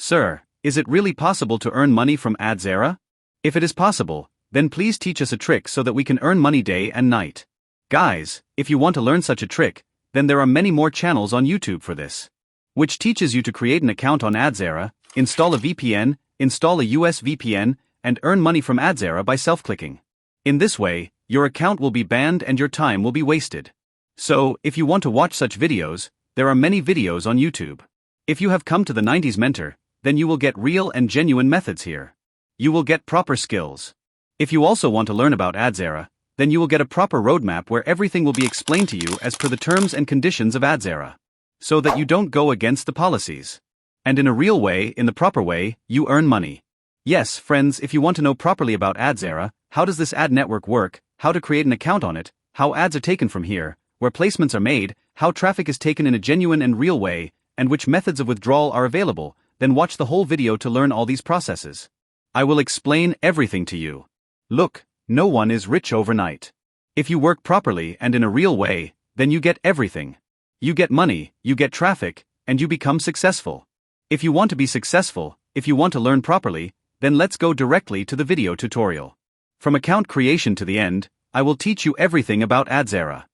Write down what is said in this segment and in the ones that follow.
Sir, is it really possible to earn money from Adsterra? If it is possible, then please teach us a trick so that we can earn money day and night. Guys, if you want to learn such a trick, then there are many more channels on YouTube for this, which teaches you to create an account on Adsterra, install a VPN, install a US VPN, and earn money from Adsterra by self-clicking. In this way, your account will be banned and your time will be wasted. So, if you want to watch such videos, there are many videos on YouTube. If you have come to the 90s Mentor, then you will get real and genuine methods here. You will get proper skills. If you also want to learn about Adsterra, then you will get a proper roadmap where everything will be explained to you as per the terms and conditions of Adsterra, so that you don't go against the policies. And in a real way, in the proper way, you earn money. Yes, friends, if you want to know properly about Adsterra, how does this ad network work, how to create an account on it, how ads are taken from here, where placements are made, how traffic is taken in a genuine and real way, and which methods of withdrawal are available, then watch the whole video to learn all these processes. I will explain everything to you. Look, no one is rich overnight. If you work properly and in a real way, then you get everything. You get money, you get traffic, and you become successful. If you want to be successful, if you want to learn properly, then let's go directly to the video tutorial. From account creation to the end, I will teach you everything about Adsterra.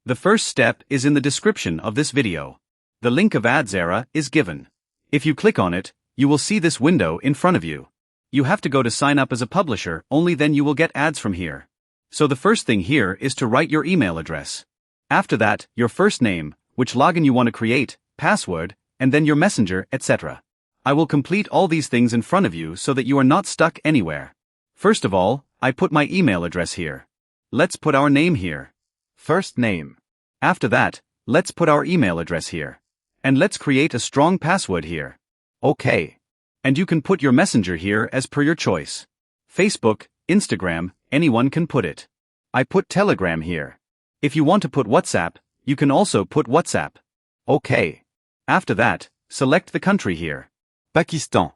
The first step is in the description of this video. The link of Adsterra is given. If you click on it, you will see this window in front of you. You have to go to sign up as a publisher, only then you will get ads from here. So the first thing here is to write your email address. After that, your first name, which login you want to create, password, and then your messenger, etc. I will complete all these things in front of you so that you are not stuck anywhere. First of all, I put my email address here. Let's put our name here. First name. After that, let's put our email address here. And let's create a strong password here. Okay. And you can put your messenger here as per your choice. Facebook, Instagram, anyone can put it. I put Telegram here. If you want to put WhatsApp, you can also put WhatsApp. Okay. After that, select the country here. Pakistan.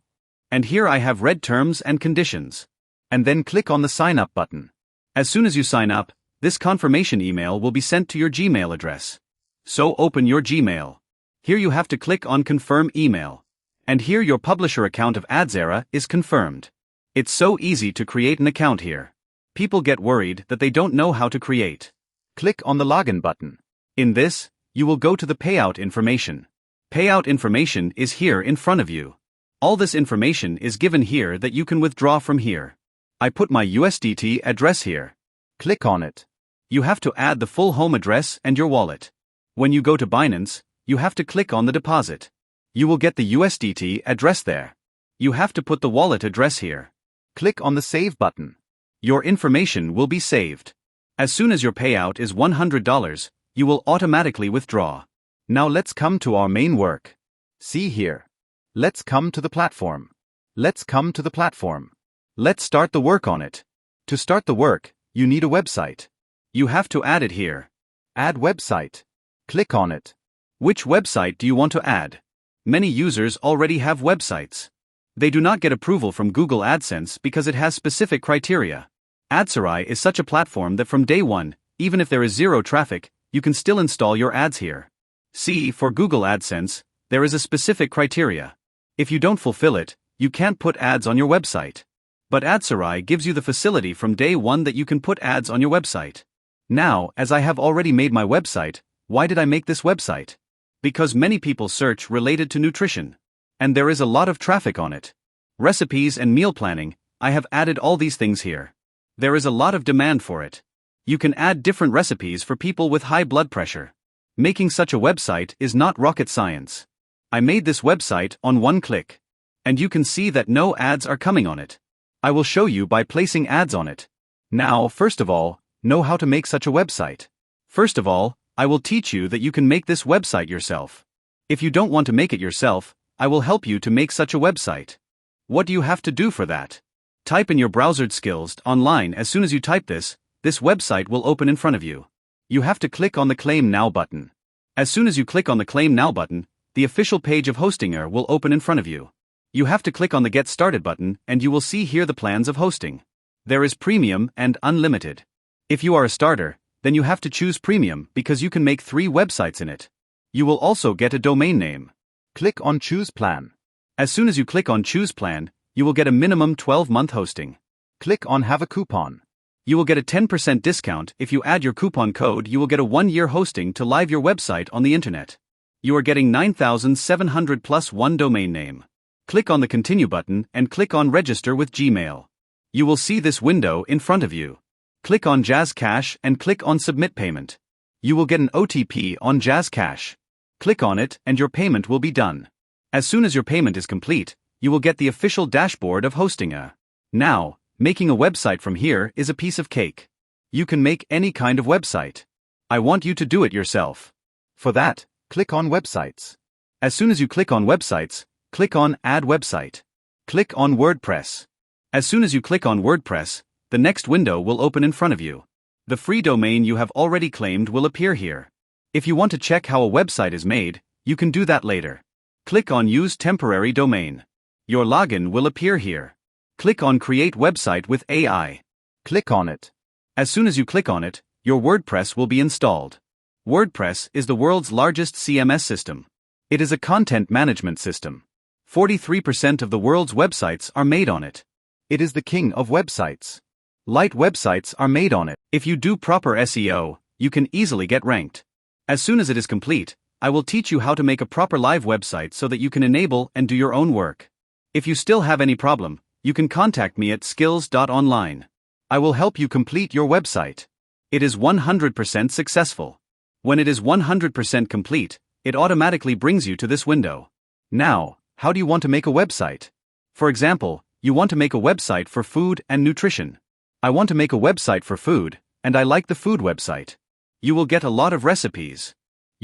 And here I have read terms and conditions. And then click on the sign up button. As soon as you sign up, this confirmation email will be sent to your Gmail address. So open your Gmail. Here you have to click on confirm email. And here your publisher account of Adsterra is confirmed. It's so easy to create an account here. People get worried that they don't know how to create. Click on the login button. In this, you will go to the payout information. Payout information is here in front of you. All this information is given here that you can withdraw from here. I put my USDT address here. Click on it. You have to add the full home address and your wallet. When you go to Binance, you have to click on the deposit. You will get the USDT address there. You have to put the wallet address here. Click on the save button. Your information will be saved. As soon as your payout is $100, you will automatically withdraw. Now let's come to our main work. See here. Let's come to the platform. Let's come to the platform. Let's start the work on it. To start the work, you need a website. You have to add it here. Add website. Click on it. Which website do you want to add? Many users already have websites. They do not get approval from Google AdSense because it has specific criteria. Adsterra is such a platform that from day one, even if there is zero traffic, you can still install your ads here. See, for Google AdSense, there is a specific criteria. If you don't fulfill it, you can't put ads on your website. But Adsterra gives you the facility from day one that you can put ads on your website. Now, as I have already made my website, why did I make this website? Because many people search related to nutrition. And there is a lot of traffic on it. Recipes and meal planning, I have added all these things here. There is a lot of demand for it. You can add different recipes for people with high blood pressure. Making such a website is not rocket science. I made this website on one click. And you can see that no ads are coming on it. I will show you by placing ads on it. Now, first of all, know how to make such a website. First of all, I will teach you that you can make this website yourself. If you don't want to make it yourself, I will help you to make such a website. What do you have to do for that? Type in your browser skills online. As soon as you type this website will open in front of you. You have to click on the Claim Now button. As soon as you click on the Claim Now button, the official page of Hostinger will open in front of you. You have to click on the Get Started button and you will see here the plans of hosting. There is Premium and Unlimited. If you are a starter, then you have to choose Premium because you can make 3 websites in it. You will also get a domain name. Click on Choose Plan. As soon as you click on Choose Plan, you will get a minimum 12-month hosting. Click on Have a Coupon. You will get a 10% discount. If you add your coupon code, you will get a 1-year hosting to live your website on the internet. You are getting 9,700 plus 1 domain name. Click on the Continue button and click on Register with Gmail. You will see this window in front of you. Click on Jazz Cash and click on Submit Payment. You will get an OTP on Jazz Cash. Click on it and your payment will be done. As soon as your payment is complete, you will get the official dashboard of Hostinga. Now, making a website from here is a piece of cake. You can make any kind of website. I want you to do it yourself. For that, click on Websites. As soon as you click on Websites, click on Add Website. Click on WordPress. As soon as you click on WordPress, the next window will open in front of you. The free domain you have already claimed will appear here. If you want to check how a website is made, you can do that later. Click on Use Temporary Domain. Your login will appear here. Click on Create Website with AI. Click on it. As soon as you click on it, your WordPress will be installed. WordPress is the world's largest CMS system. It is a content management system. 43% of the world's websites are made on it. It is the king of websites. Light websites are made on it. If you do proper SEO, you can easily get ranked. As soon as it is complete, I will teach you how to make a proper live website so that you can enable and do your own work. If you still have any problem, you can contact me at skills.online. I will help you complete your website. It is 100% successful. When it is 100% complete, it automatically brings you to this window. Now, how do you want to make a website? For example, you want to make a website for food and nutrition. I want to make a website for food, and I like the food website. You will get a lot of recipes.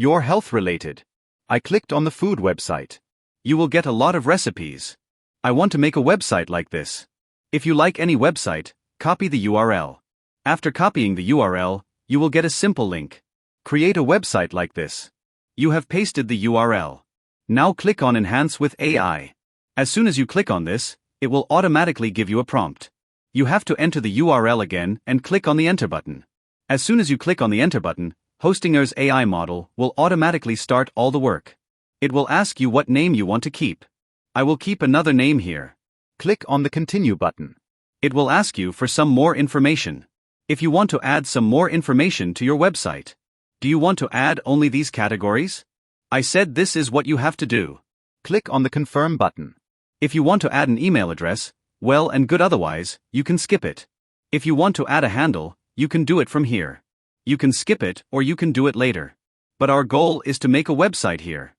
Your health related. I clicked on the food website. You will get a lot of recipes. I want to make a website like this. If you like any website, copy the URL. After copying the URL, you will get a simple link. Create a website like this. You have pasted the URL. Now click on Enhance with AI. As soon as you click on this, it will automatically give you a prompt. You have to enter the URL again and click on the Enter button. As soon as you click on the Enter button, Hostinga's AI model will automatically start all the work. It will ask you what name you want to keep. I will keep another name here. Click on the Continue button. It will ask you for some more information. If you want to add some more information to your website. Do you want to add only these categories? I said this is what you have to do. Click on the Confirm button. If you want to add an email address, well and good, otherwise, you can skip it. If you want to add a handle, you can do it from here. You can skip it or you can do it later. But our goal is to make a website here.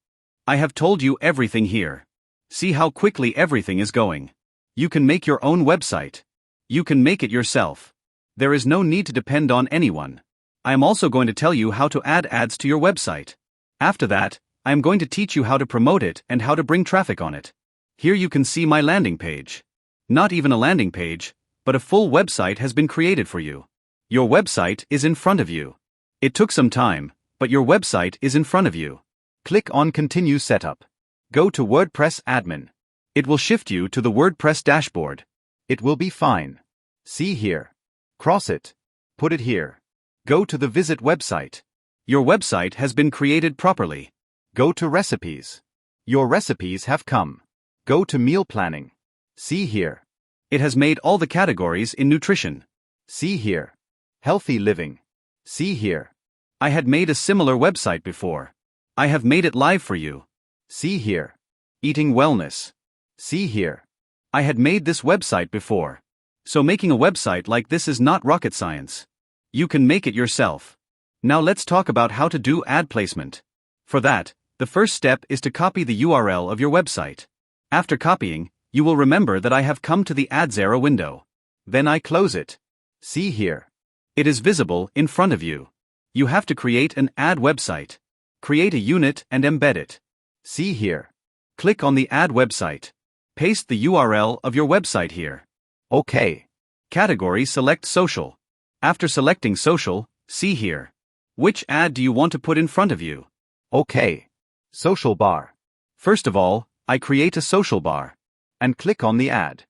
I have told you everything here. See how quickly everything is going. You can make your own website. You can make it yourself. There is no need to depend on anyone. I am also going to tell you how to add ads to your website. After that, I am going to teach you how to promote it and how to bring traffic on it. Here you can see my landing page. Not even a landing page, but a full website has been created for you. Your website is in front of you. It took some time, but your website is in front of you. Click on Continue Setup. Go to WordPress Admin. It will shift you to the WordPress dashboard. It will be fine. See here. Cross it. Put it here. Go to the Visit website. Your website has been created properly. Go to Recipes. Your recipes have come. Go to Meal Planning. See here. It has made all the categories in nutrition. See here. Healthy living. See here. I had made a similar website before. I have made it live for you. See here. Eating wellness. See here. I had made this website before. So making a website like this is not rocket science. You can make it yourself. Now let's talk about how to do ad placement. For that, the first step is to copy the URL of your website. After copying, you will remember that I have come to the Adsterra window. Then I close it. See here. It is visible in front of you. You have to create an ad website. Create a unit and embed it. See here. Click on the ad website. Paste the URL of your website here. OK. Category, select social. After selecting social, see here. Which ad do you want to put in front of you? OK. Social bar. First of all, I create a social bar. And click on the ad.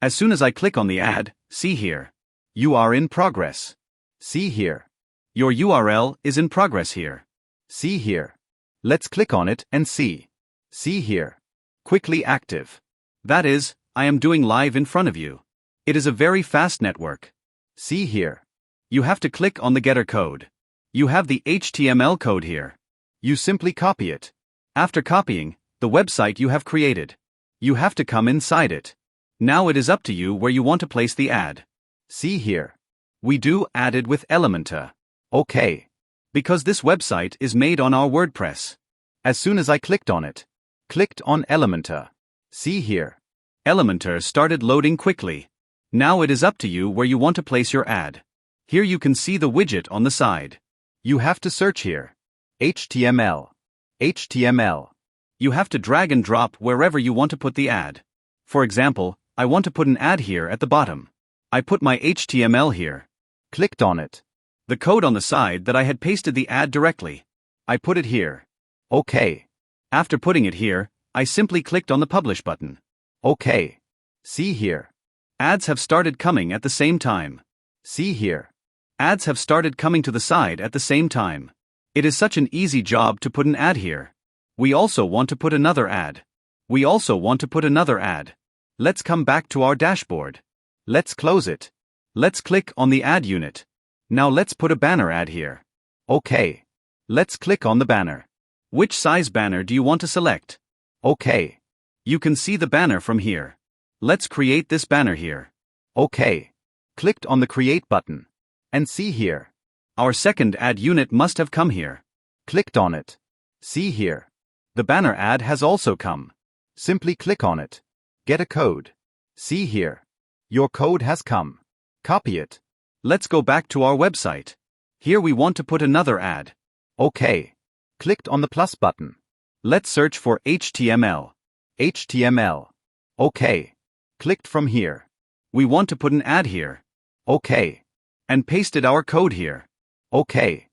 As soon as I click on the ad, see here. You are in progress. See here. Your URL is in progress here. See here. Let's click on it and see. See here. Quickly active. That is, I am doing live in front of you. It is a very fast network. See here. You have to click on the getter code. You have the HTML code here. You simply copy it. After copying, the website you have created. You have to come inside it. Now it is up to you where you want to place the ad. See here. We do added with Elementor. Okay. Because this website is made on our WordPress. As soon as I clicked on it. Clicked on Elementor. See here. Elementor started loading quickly. Now it is up to you where you want to place your ad. Here you can see the widget on the side. You have to search here. HTML. HTML. You have to drag and drop wherever you want to put the ad. For example, I want to put an ad here at the bottom. I put my HTML here. Clicked on it. The code on the side that I had pasted the ad directly. I put it here. OK. After putting it here, I simply clicked on the Publish button. OK. See here. Ads have started coming at the same time. See here. Ads have started coming to the side at the same time. It is such an easy job to put an ad here. We also want to put another ad. We also want to put another ad. Let's come back to our dashboard. Let's close it. Let's click on the ad unit. Now let's put a banner ad here. OK. Let's click on the banner. Which size banner do you want to select? OK. You can see the banner from here. Let's create this banner here. OK. Clicked on the Create button. And see here. Our second ad unit must have come here. Clicked on it. See here. The banner ad has also come. Simply click on it. Get a code. See here. Your code has come. Copy it. Let's go back to our website. Here we want to put another ad. OK. Clicked on the plus button. Let's search for HTML. HTML. OK. Clicked from here. We want to put an ad here. OK. And pasted our code here. OK.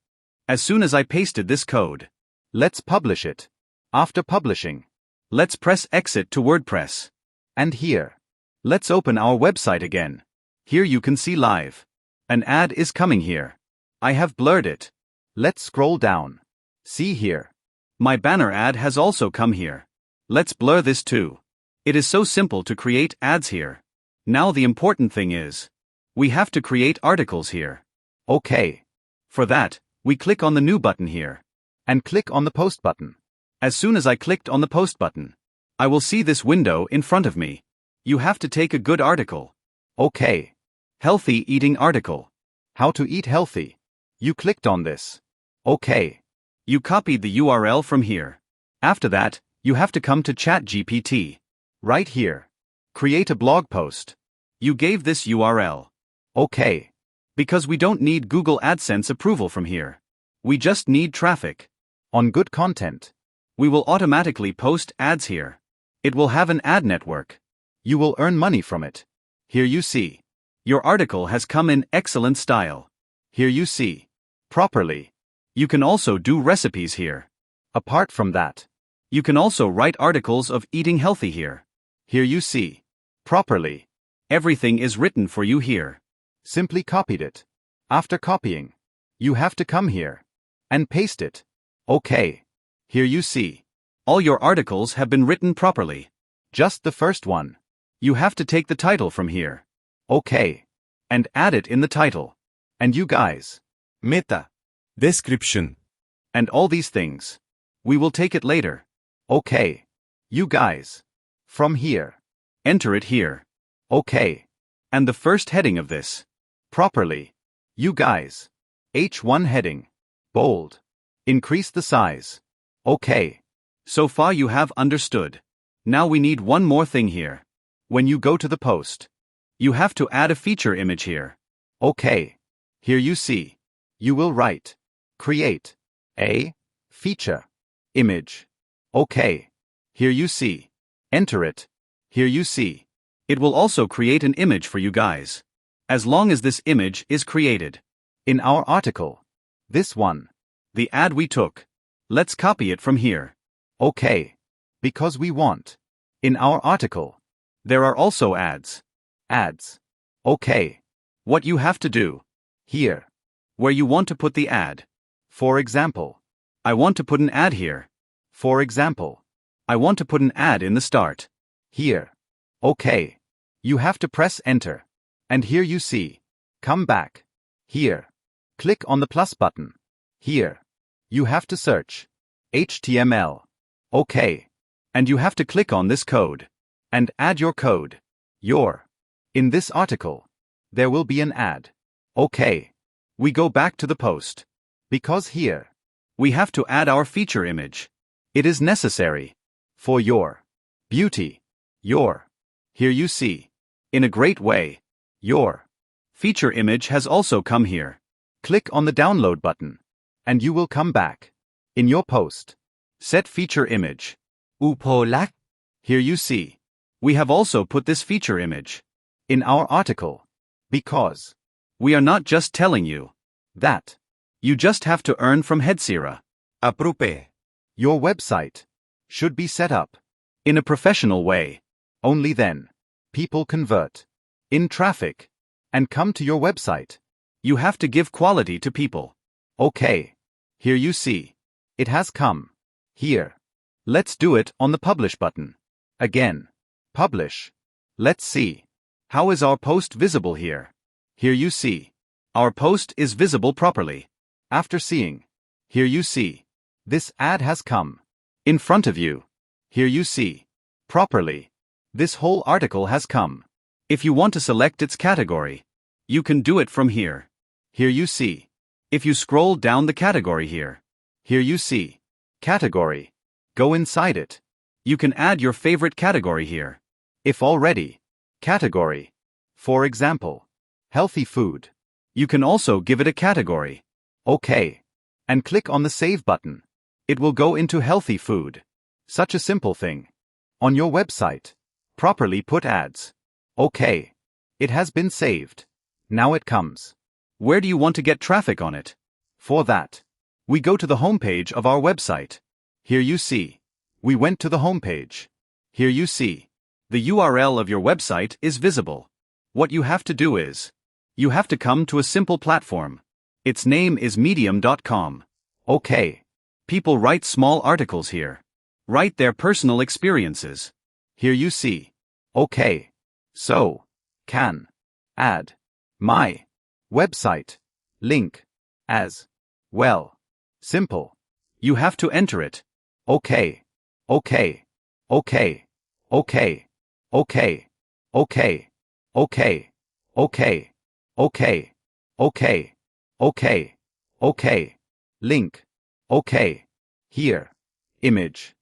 As soon as I pasted this code, let's publish it. After publishing, let's press Exit to WordPress. And here, let's open our website again. Here you can see live. An ad is coming here. I have blurred it. Let's scroll down. See here. My banner ad has also come here. Let's blur this too. It is so simple to create ads here. Now the important thing is, we have to create articles here. OK. For that, we click on the New button here. And click on the Post button. As soon as I clicked on the Post button, I will see this window in front of me. You have to take a good article. OK. Healthy eating article. How to eat healthy. You clicked on this. OK. You copied the URL from here. After that, you have to come to ChatGPT. Right here. Create a blog post. You gave this URL. OK. Because we don't need Google AdSense approval from here. We just need traffic. On good content. We will automatically post ads here. It will have an ad network. You will earn money from it. Here you see. Your article has come in excellent style. Here you see. Properly. You can also do recipes here. Apart from that, you can also write articles of eating healthy here. Here you see. Properly. Everything is written for you here. Simply copied it. After copying, you have to come here and paste it. OK. Here you see. All your articles have been written properly. Just the first one. You have to take the title from here. OK. And add it in the title. And you guys. Meta. Description. And all these things. We will take it later. OK. You guys. From here. Enter it here. OK. And the first heading of this. Properly. You guys. H1 heading. Bold. Increase the size. OK. So far you have understood. Now we need one more thing here. When you go to the post, you have to add a feature image here. OK. Here you see. You will write. Create. A. Feature. Image. OK. Here you see. Enter it. Here you see. It will also create an image for you guys. As long as this image is created. In our article. This one. The ad we took. Let's copy it from here. OK. Because we want. In our article. There are also ads. Ads. OK. What you have to do. Here. Where you want to put the ad. For example. I want to put an ad here. For example. I want to put an ad in the start. Here. OK. You have to press enter. And here you see. Come back. Here. Click on the plus button. Here. You have to search. HTML. OK. And you have to click on this code. And add your code. In this article. There will be an ad. OK. We go back to the post. Because here. We have to add our feature image. It is necessary. For your beauty. Here you see. In a great way. Your feature image has also come here. Click on the download button. And you will come back. In your post. Set feature image. Upolak. Here you see. We have also put this feature image. In our article. Because. We are not just telling you. That. You just have to earn from Adsterra. Aprupe. Your website. Should be set up. In a professional way. Only then. People convert. In traffic. And come to your website. You have to give quality to people. OK. Here you see. It has come. Here. Let's do it on the publish button. Again. Publish. Let's see. How is our post visible here? Here you see. Our post is visible properly. After seeing. Here you see. This ad has come. In front of you. Here you see. Properly. This whole article has come. If you want to select its category, you can do it from here. Here you see. If you scroll down the category here. Here you see. Category. Go inside it. You can add your favorite category here. If already. Category. For example. Healthy food. You can also give it a category. OK. And click on the save button. It will go into healthy food. Such a simple thing. On your website. Properly put ads. OK. It has been saved. Now it comes. Where do you want to get traffic on it? For that. We go to the homepage of our website. Here you see. We went to the homepage. Here you see. The URL of your website is visible. What you have to do is. You have to come to a simple platform. Its name is medium.com. OK. People write small articles here. Write their personal experiences. Here you see. OK. So. Can. Add. My. Website. Link. As. Well. Simple. You have to enter it. OK. OK. OK. OK. OK. OK. OK. OK. OK. OK. OK. OK. Link. OK. Here. Image.